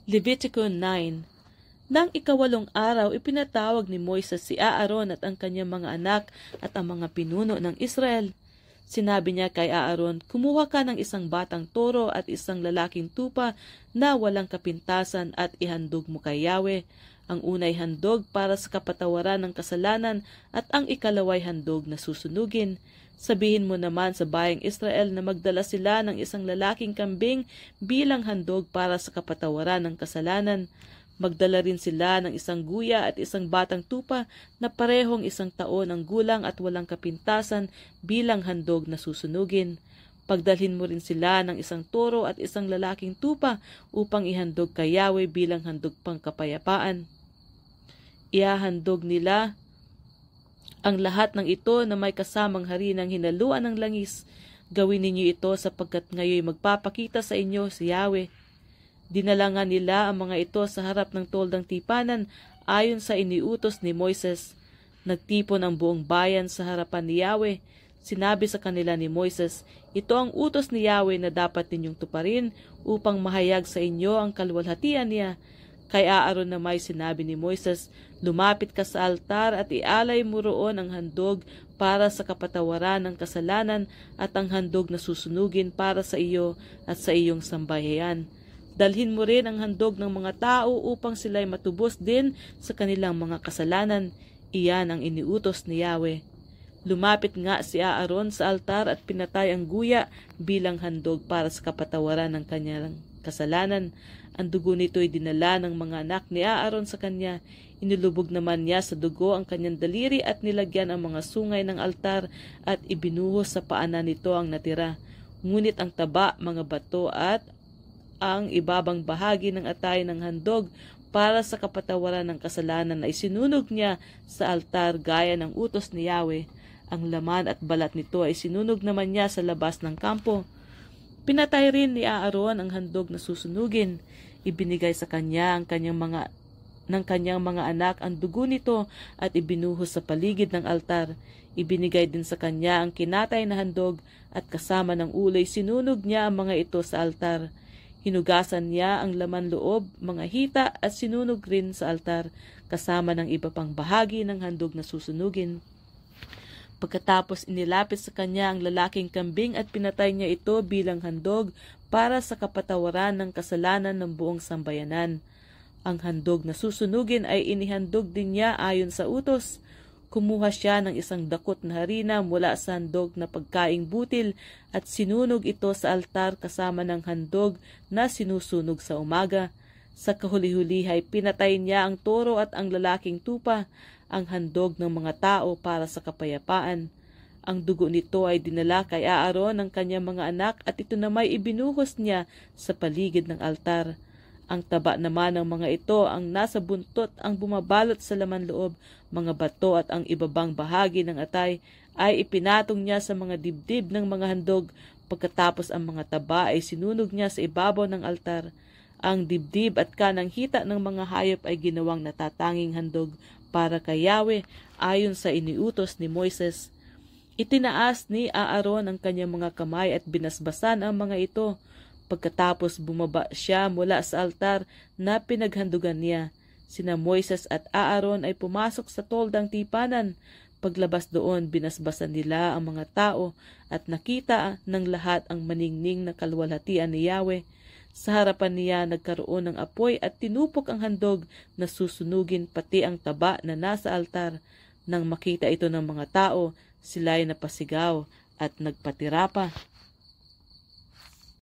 Levitico 9. Nang ikawalong araw, ipinatawag ni Moises si Aaron at ang kanyang mga anak at ang mga pinuno ng Israel. Sinabi niya kay Aaron, kumuha ka ng isang batang toro at isang lalaking tupa na walang kapintasan at ihandog mo kay Yahweh. Ang unay handog para sa kapatawaran ng kasalanan at ang ikalaway handog na susunugin. Sabihin mo naman sa bayang Israel na magdala sila ng isang lalaking kambing bilang handog para sa kapatawaran ng kasalanan. Magdala rin sila ng isang guya at isang batang tupa na parehong 1 taon ang gulang at walang kapintasan bilang handog na susunugin. Pagdalhin mo rin sila ng isang toro at isang lalaking tupa upang ihandog kay Yahweh bilang handog pang kapayapaan. Iahandog nila ang lahat ng ito na may kasamang harinang hinaluan ng langis. Gawin ninyo ito sapagkat ngayon magpapakita sa inyo si Yahweh. Dinala nga nila ang mga ito sa harap ng toldang tipanan ayon sa iniutos ni Moises. Nagtipon ang buong bayan sa harapan ni Yahweh. Sinabi sa kanila ni Moises, ito ang utos ni Yahweh na dapat ninyong tuparin upang mahayag sa inyo ang kaluwalhatian niya. Kay Aaron na may sinabi ni Moises, lumapit ka sa altar at ialay mo roon ang handog para sa kapatawaran ng kasalanan at ang handog na susunugin para sa iyo at sa iyong sambahayan. Dalhin mo rin ang handog ng mga tao upang sila'y matubos din sa kanilang mga kasalanan. Iyan ang iniutos ni Yahweh. Lumapit nga si Aaron sa altar at pinatay ang guya bilang handog para sa kapatawaran ng kanyang kasalanan. Ang dugo nito'y dinala ng mga anak ni Aaron sa kanya. Inilubog naman niya sa dugo ang kanyang daliri at nilagyan ang mga sungay ng altar at ibinuhos sa paanan nito ang natira. Ngunit ang taba, mga bato at ang ibabang bahagi ng atay ng handog para sa kapatawaran ng kasalanan ay sinunog niya sa altar gaya ng utos ni Yahweh. Ang laman at balat nito ay sinunog naman niya sa labas ng kampo. Pinatay rin ni Aaron ang handog na susunugin. Ibinigay sa kanya ang kanyang mga anak ang dugo nito at ibinuhos sa paligid ng altar. Ibinigay din sa kanya ang kinatay na handog at kasama ng ulay sinunog niya ang mga ito sa altar. Hinugasan niya ang laman loob, mga hita at sinunog rin sa altar kasama ng iba pang bahagi ng handog na susunugin. Pagkatapos inilapit sa kanya ang lalaking kambing at pinatay niya ito bilang handog para sa kapatawaran ng kasalanan ng buong sambayanan. Ang handog na susunugin ay inihandog din niya ayon sa utos. Kumuha siya ng isang dakot na harina mula sa handog na pagkaing butil at sinunog ito sa altar kasama ng handog na sinusunog sa umaga. Sa kahuli-huli ay pinatay niya ang toro at ang lalaking tupa, ang handog ng mga tao para sa kapayapaan. Ang dugo nito ay dinala kay Aaron ng kanyang mga anak at ito na may ibinuhos niya sa paligid ng altar. Ang taba naman ng mga ito ang nasa buntot ang bumabalot sa laman loob, mga bato at ang ibabang bahagi ng atay ay ipinatong niya sa mga dibdib ng mga handog. Pagkatapos ang mga taba ay sinunog niya sa ibabaw ng altar. Ang dibdib at kanang hita ng mga hayop ay ginawang natatanging handog para kay Yahweh ayon sa iniutos ni Moises. Itinaas ni Aaron ang kanyang mga kamay at binasbasan ang mga ito. Pagkatapos bumaba siya mula sa altar na pinaghandugan niya. Sina Moises at Aaron ay pumasok sa toldang tipanan. Paglabas doon, binasbasan nila ang mga tao at nakita ng lahat ang maningning na kaluwalhatian ni Yahweh. Sa harapan niya nagkaroon ng apoy at tinupok ang handog na susunugin pati ang taba na nasa altar. Nang makita ito ng mga tao, sila ay napasigaw at nagpatira pa.